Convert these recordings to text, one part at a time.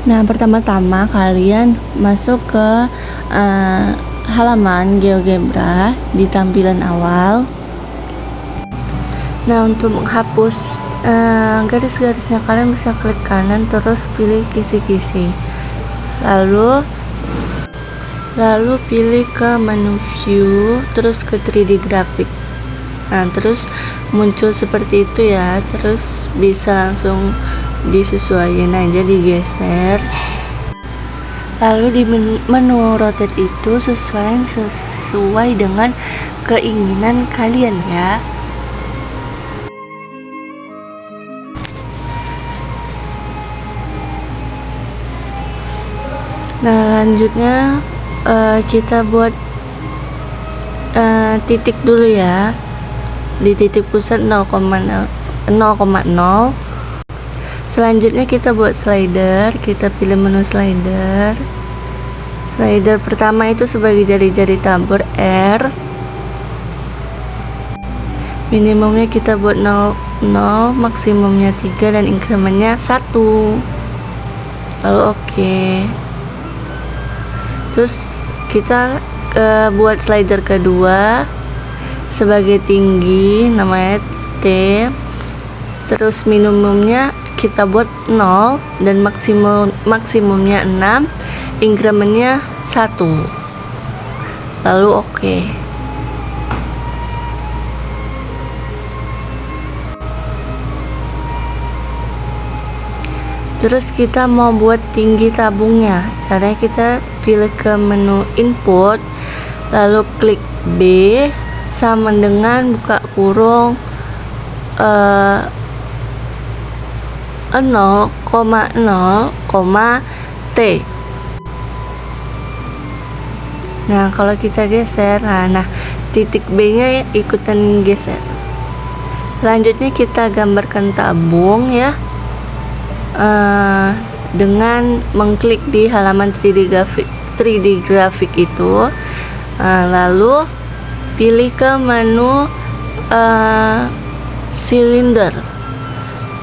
Nah, pertama-tama kalian masuk ke halaman GeoGebra di tampilan awal. Nah, untuk menghapus garis-garisnya kalian bisa klik kanan terus pilih kisi-kisi. Lalu pilih ke menu view terus ke 3D grafik. Nah, terus muncul seperti itu ya. Terus bisa langsung disesuaikan aja, digeser. Lalu di menu rotate itu sesuai dengan keinginan kalian ya. Nah, lanjutnya kita buat titik dulu ya, di titik pusat 0,0. Selanjutnya kita buat slider. Kita pilih menu slider. Slider pertama itu sebagai jari-jari tabur R. Minimumnya kita buat 0, maksimumnya 3 dan incrementnya 1. Lalu oke. Terus kita buat slider kedua sebagai tinggi, namanya T. Terus minimumnya kita buat 0 dan maksimumnya 6, incrementnya 1. Lalu oke. Terus kita mau buat tinggi tabungnya. Caranya kita pilih ke menu input, lalu klik B sama dengan buka kurung 0,0, T. Nah, kalau kita geser, nah titik B nya ikutan geser. Selanjutnya kita gambarkan tabung ya, dengan mengklik di halaman 3D grafik itu. Lalu pilih ke menu silinder,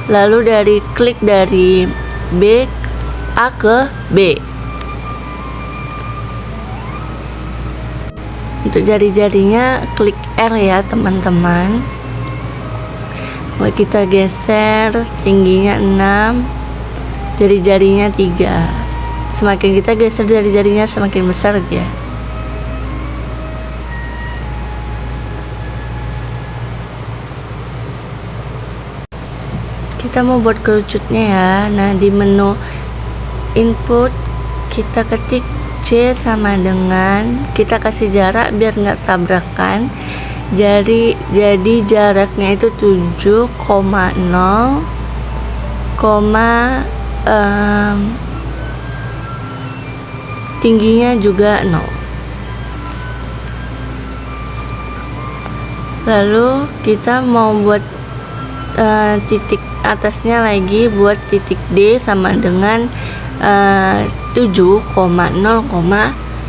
lalu klik dari A ke B. Untuk jari-jarinya klik R ya teman-teman. Kalau kita geser, tingginya 6, jari-jarinya 3. Semakin kita geser jari-jarinya semakin besar ya. Kita mau buat kerucutnya ya. Nah, di menu input kita ketik C sama dengan, kita kasih jarak biar nggak tabrakan. Jadi jaraknya itu 7,0, tingginya juga 0. Lalu kita mau buat titik atasnya lagi, buat titik D sama dengan 7,0,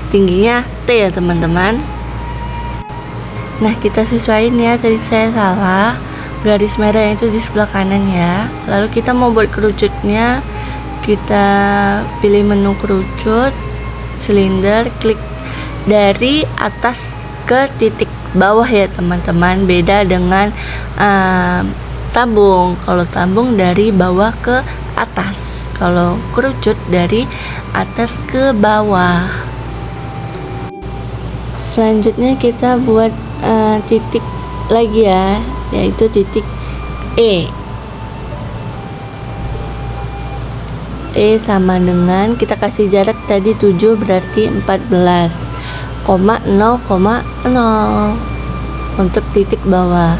tingginya T ya teman-teman. Nah, kita sesuaiin ya, tadi saya salah, garis merah itu di sebelah kanan ya. Lalu kita mau buat kerucutnya, kita pilih menu kerucut, silinder, klik dari atas ke titik bawah ya teman-teman. Beda dengan tabung. Kalau tabung dari bawah ke atas, kalau kerucut dari atas ke bawah. Selanjutnya kita buat titik lagi ya, yaitu titik E. E sama dengan, kita kasih jarak tadi 7, berarti 14,0,0 untuk titik bawah.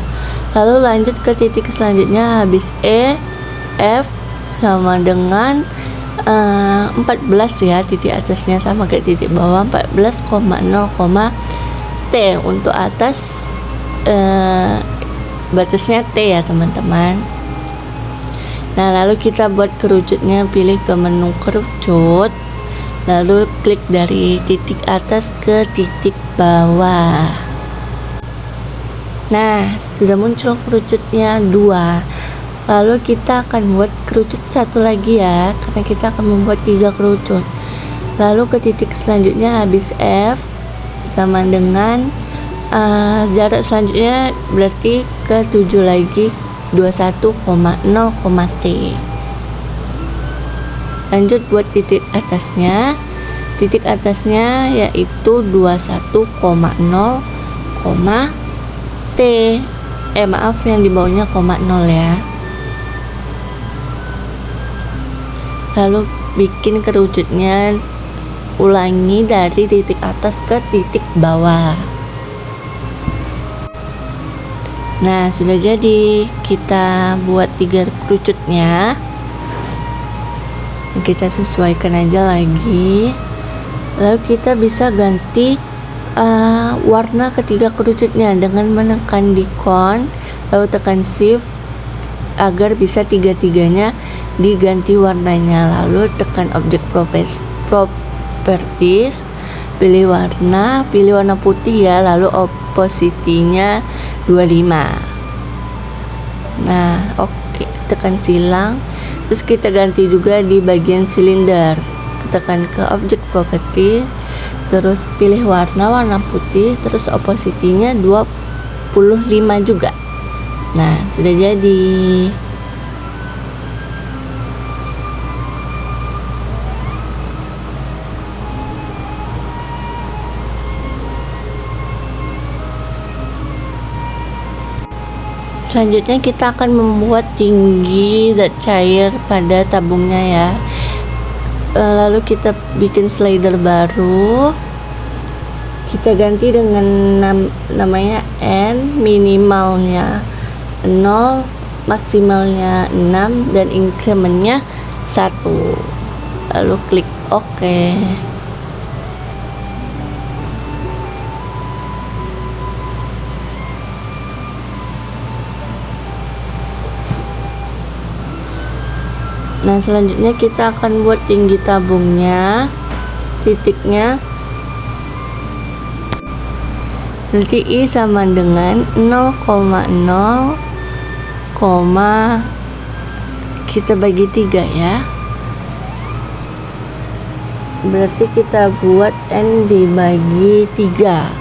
Lalu lanjut ke titik selanjutnya, habis E, F sama dengan 14 ya, titik atasnya sama kayak titik bawah, 14,0, T. Untuk atas batasnya T ya teman-teman. Nah, lalu kita buat kerucutnya, pilih ke menu kerucut, lalu klik dari titik atas ke titik bawah. Nah, sudah muncul kerucutnya 2. Lalu kita akan buat kerucut satu lagi ya, karena kita akan membuat 3 kerucut. Lalu ke titik selanjutnya habis F sama dengan jarak selanjutnya berarti ke 7 lagi 21,0, T. Lanjut buat titik atasnya. Titik atasnya yaitu 21,0, T. Maaf, yang di bawahnya 0 ya. Lalu bikin kerucutnya, ulangi dari titik atas ke titik bawah. Nah, sudah jadi. Kita buat 3 kerucutnya. Kita sesuaikan aja lagi. Lalu kita bisa ganti warna ketiga kerucutnya dengan menekan dikon, lalu tekan shift agar bisa tiga-tiganya diganti warnanya. Lalu tekan objek properties, pilih warna putih ya, lalu opacity-nya 25. Nah, oke, tekan silang. Terus kita ganti juga di bagian silinder. Tekan ke objek properties, terus pilih warna putih, terus opacity-nya 25 juga. Nah, sudah jadi. Selanjutnya kita akan membuat tinggi zat cair pada tabungnya ya. Lalu kita bikin slider baru, kita ganti dengan namanya N, minimalnya 0, maksimalnya 6, dan incrementnya 1. Lalu klik OK. Nah, selanjutnya kita akan buat tinggi tabungnya. Titiknya nanti I sama dengan 0,0, kita bagi 3 ya. Berarti kita buat N dibagi 3.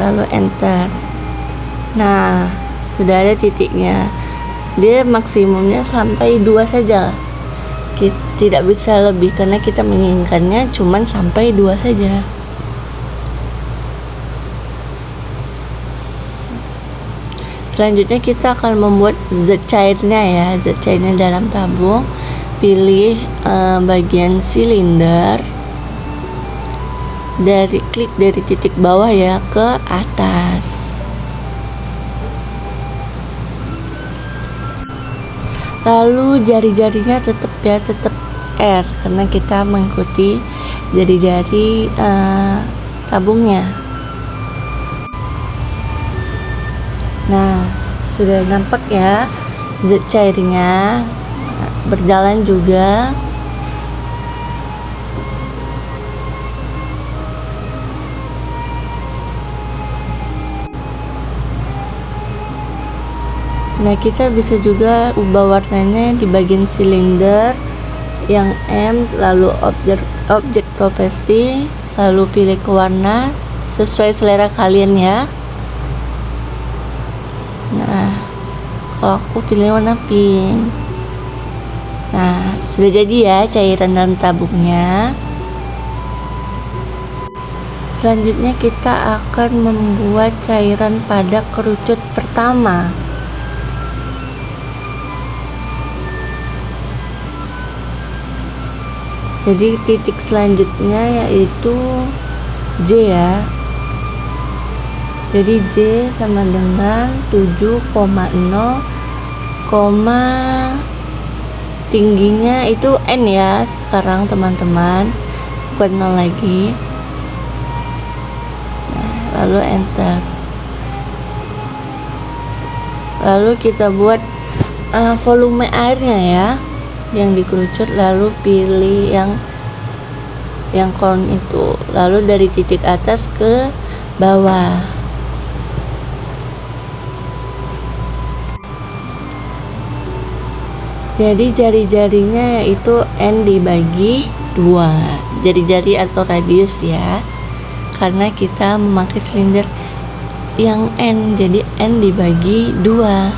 Lalu enter. Nah, sudah ada titiknya. Dia maksimumnya sampai 2 saja, tidak bisa lebih karena kita menginginkannya cuman sampai 2 saja. Selanjutnya kita akan membuat zat cairnya ya, zat cairnya dalam tabung. Pilih bagian silinder, klik dari titik bawah ya ke atas. Lalu jari-jarinya tetap R karena kita mengikuti jari-jari tabungnya. Nah, sudah nampak ya zat cairnya berjalan juga. Nah, kita bisa juga ubah warnanya di bagian silinder yang M, lalu objek property, lalu pilih ke warna sesuai selera kalian ya. Nah, kalau aku pilih warna pink. Nah, sudah jadi ya cairan dalam tabungnya. Selanjutnya kita akan membuat cairan pada kerucut pertama. Jadi titik selanjutnya yaitu J ya. Jadi J sama dengan 7,0, tingginya itu N ya sekarang teman-teman, bukan 0 lagi. Nah, lalu enter. Lalu kita buat volume airnya ya yang dikerucut, lalu pilih yang kolom itu, lalu dari titik atas ke bawah. Jadi jari-jarinya yaitu N dibagi 2, jari-jari atau radius ya, karena kita memakai silinder yang N, jadi N dibagi 2.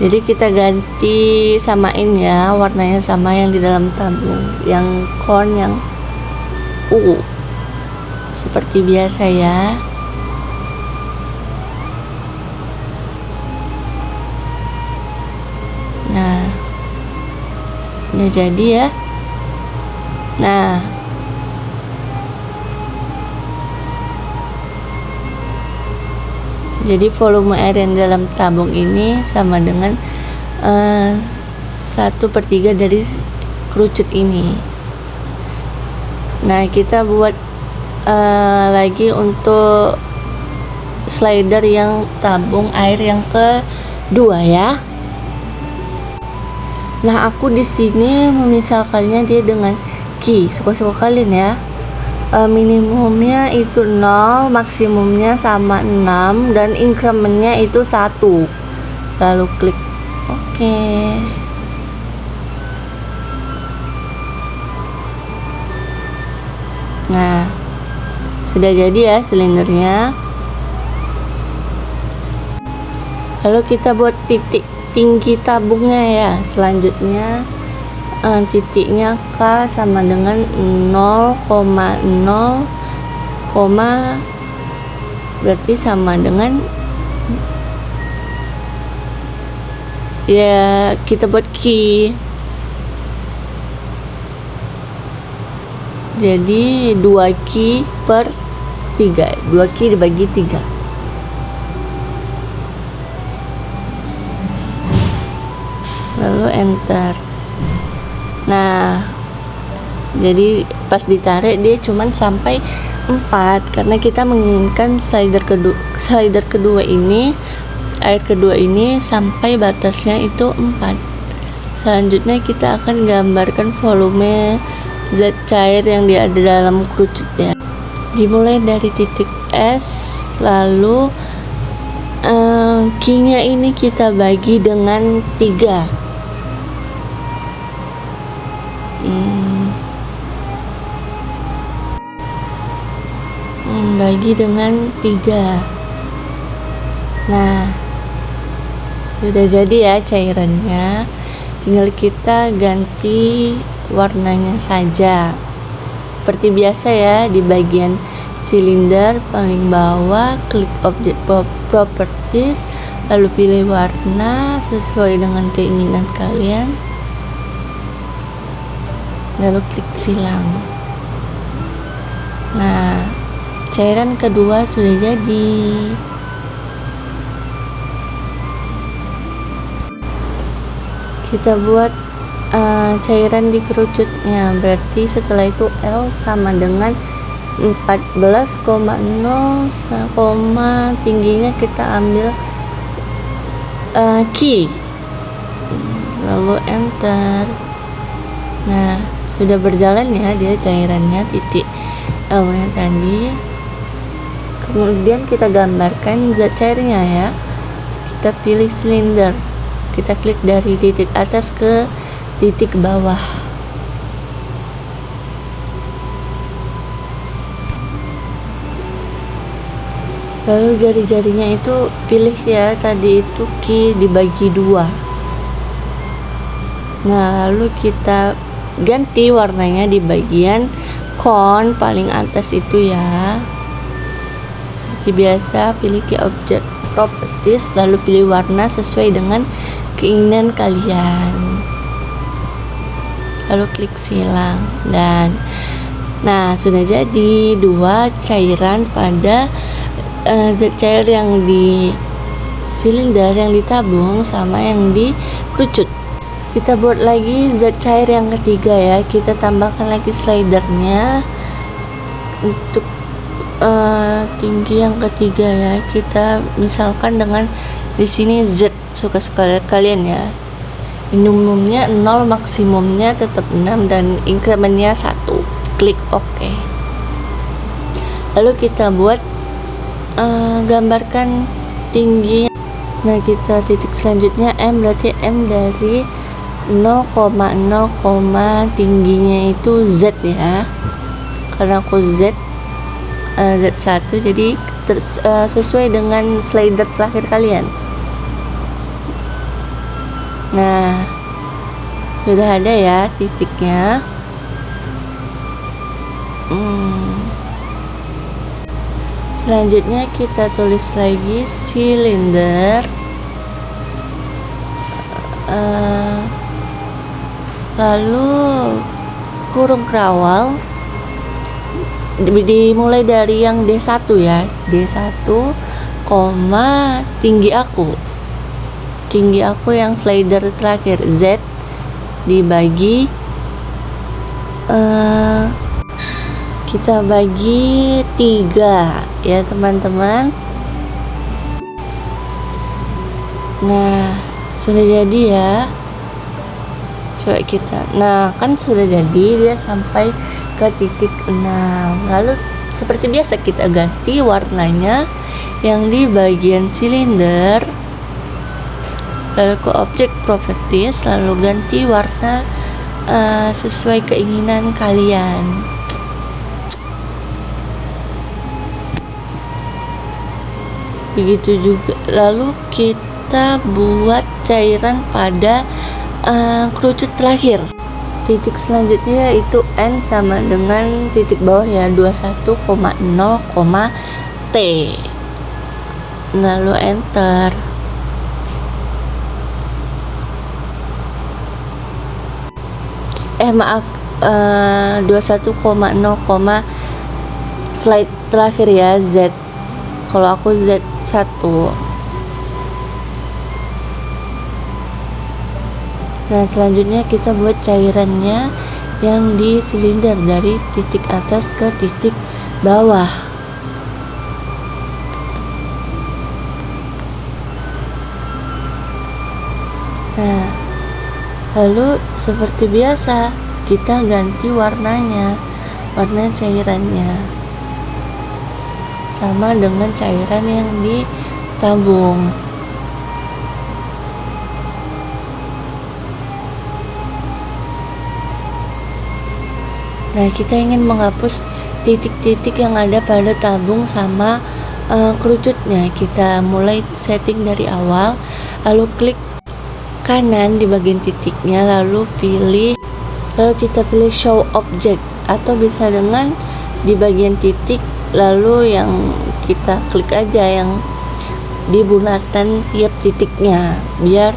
Jadi kita ganti samain ya, warnanya sama yang di dalam tabung, yang kon yang ungu seperti biasa ya. Nah, udah jadi ya. Nah, jadi volume air yang dalam tabung ini sama dengan 1/3 dari kerucut ini. Nah, kita buat lagi untuk slider yang tabung air yang kedua ya. Nah, aku di sini memisalkannya dia dengan key, suka-suka kalian ya. Minimumnya itu 0, maksimumnya sama 6, dan incrementnya itu 1. Lalu klik OK. Nah, sudah jadi ya silindernya. Lalu kita buat titik tinggi tabungnya ya. Selanjutnya titiknya K sama dengan 0,0, berarti sama dengan ya, kita buat key. Jadi 2 key per 3, 2 key dibagi 3. Lalu enter. Nah, jadi pas ditarik dia cuman sampai 4 karena kita menginginkan slider kedua ini, air kedua ini sampai batasnya itu 4. Selanjutnya kita akan gambarkan volume zat cair yang ada dalam kerucut ya. Dimulai dari titik S, lalu key-nya ini kita bagi dengan 3. Bagi dengan 3. Nah, sudah jadi ya cairannya, tinggal kita ganti warnanya saja seperti biasa ya. Di bagian silinder paling bawah, klik object properties, lalu pilih warna sesuai dengan keinginan kalian, lalu klik silang. Nah, cairan kedua sudah jadi. Kita buat cairan di kerucutnya, berarti setelah itu L sama dengan 14,0, tingginya kita ambil key, lalu enter. Nah, sudah berjalan ya dia cairannya, titik L nya tadi. Kemudian kita gambarkan zat cairnya ya. Kita pilih silinder, kita klik dari titik atas ke titik bawah. Lalu jari-jarinya itu pilih ya, tadi itu key dibagi 2. Nah, lalu kita ganti warnanya di bagian kon paling atas itu ya. Seperti biasa, pilih key object properties, lalu pilih warna sesuai dengan keinginan kalian, lalu klik silang. Dan nah, sudah jadi 2 cairan pada zat cair yang di silinder yang ditabung sama yang di kerucut. Kita buat lagi zat cair yang ketiga ya. Kita tambahkan lagi slidernya untuk tinggi yang ketiga ya. Kita misalkan dengan di sini Z, suka-suka kalian ya. Minimumnya 0, maksimumnya tetap 6, dan incrementnya 1. Klik OK. Lalu kita buat gambarkan tinggi. Nah, kita titik selanjutnya M, berarti M dari 0,0, tingginya itu Z ya, karena aku Z1, jadi sesuai dengan slider terakhir kalian. Nah, sudah ada ya titiknya. Selanjutnya kita tulis lagi silinder, lalu kurung kerawal, dimulai dari yang D1 ya, D1, tinggi aku yang slider terakhir Z dibagi, kita bagi 3 ya teman-teman. Nah, sudah jadi ya, coba kita, nah kan sudah jadi, dia sampai ke titik 6. Lalu seperti biasa kita ganti warnanya yang di bagian silinder, lalu ke object properties, lalu ganti warna sesuai keinginan kalian. Begitu juga, lalu kita buat cairan pada kerucut terakhir. Titik selanjutnya yaitu N sama dengan titik bawah ya, 21,0, T, lalu enter. Maaf, 21,0, slide terakhir ya, Z. Kalau aku Z1. Nah, selanjutnya kita buat cairannya yang di silinder dari titik atas ke titik bawah. Nah, lalu seperti biasa kita ganti warnanya, warna cairannya sama dengan cairan yang ditabung. Nah, kita ingin menghapus titik-titik yang ada pada tabung sama kerucutnya. Kita mulai setting dari awal, lalu klik kanan di bagian titiknya, lalu kita pilih show object, atau bisa dengan di bagian titik, lalu yang kita klik aja yang di bulatan tiap titiknya, biar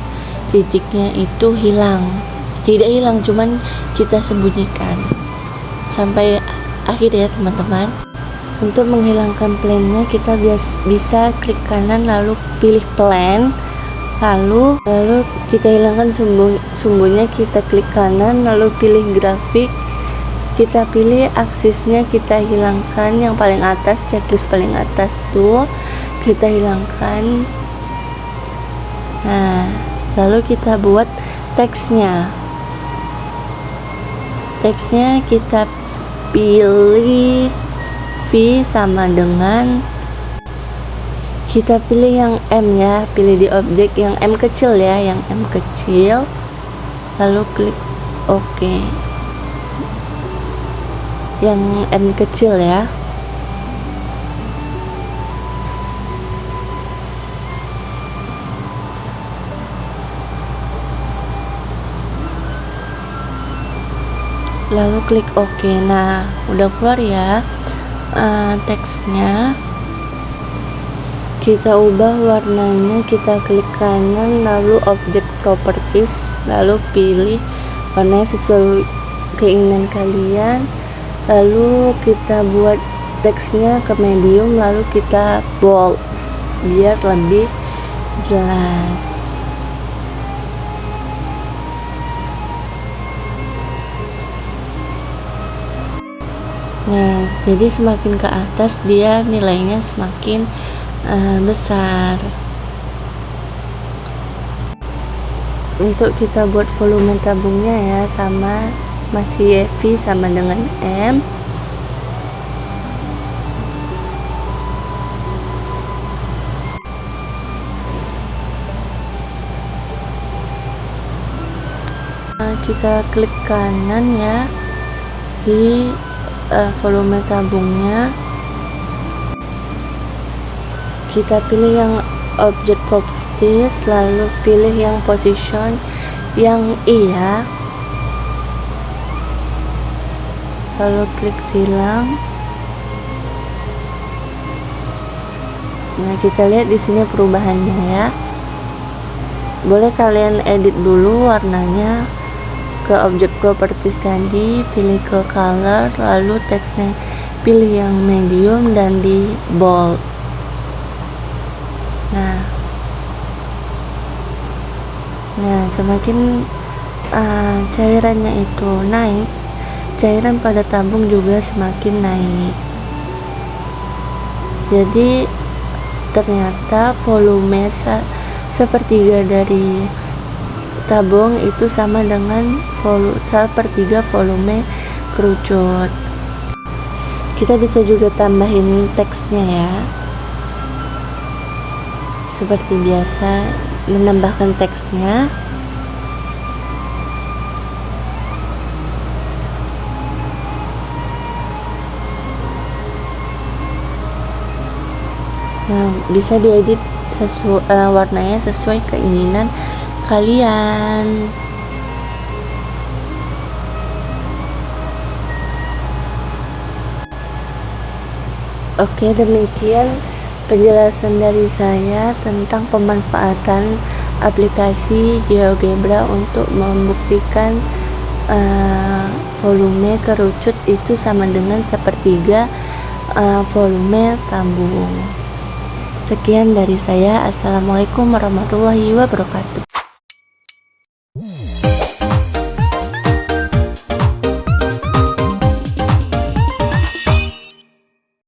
titiknya itu tidak hilang, cuman kita sembunyikan sampai akhir ya teman-teman. Untuk menghilangkan plane-nya kita bisa klik kanan lalu pilih plan, lalu kita hilangkan sumbunya, kita klik kanan lalu pilih grafik, kita pilih aksisnya, kita hilangkan yang paling atas, checklist paling atas tuh kita hilangkan. Nah, lalu kita buat teksnya kita pilih V sama dengan, kita pilih yang M ya, pilih di objek yang M kecil ya, yang M kecil, lalu klik OK, yang M kecil ya. Lalu klik OK. Nah, udah keluar ya teksnya. Kita ubah warnanya, kita klik kanan lalu object properties, lalu pilih warnanya sesuai keinginan kalian, lalu kita buat teksnya ke medium, lalu kita bold biar lebih jelas. Nah, jadi semakin ke atas dia nilainya semakin besar. Untuk kita buat volume tabungnya ya, sama masih V sama dengan M. Kita klik kanan ya di volume tabungnya, kita pilih yang object properties, lalu pilih yang position yang iya, lalu klik silang. Nah, kita lihat di sini perubahannya ya. Boleh kalian edit dulu warnanya ke object properties tadi, pilih ke color, lalu teksnya pilih yang medium dan di bold. Nah, semakin cairannya itu naik, cairan pada tabung juga semakin naik. Jadi ternyata volume sepertiga dari tabung itu sama dengan sepertiga volume kerucut. Kita bisa juga tambahin teksnya ya, seperti biasa, menambahkan teksnya. Nah, bisa diedit warnanya sesuai keinginan kalian. Oke, demikian penjelasan dari saya tentang pemanfaatan aplikasi GeoGebra untuk membuktikan volume kerucut itu sama dengan sepertiga volume tabung. Sekian dari saya. Assalamualaikum warahmatullahi wabarakatuh.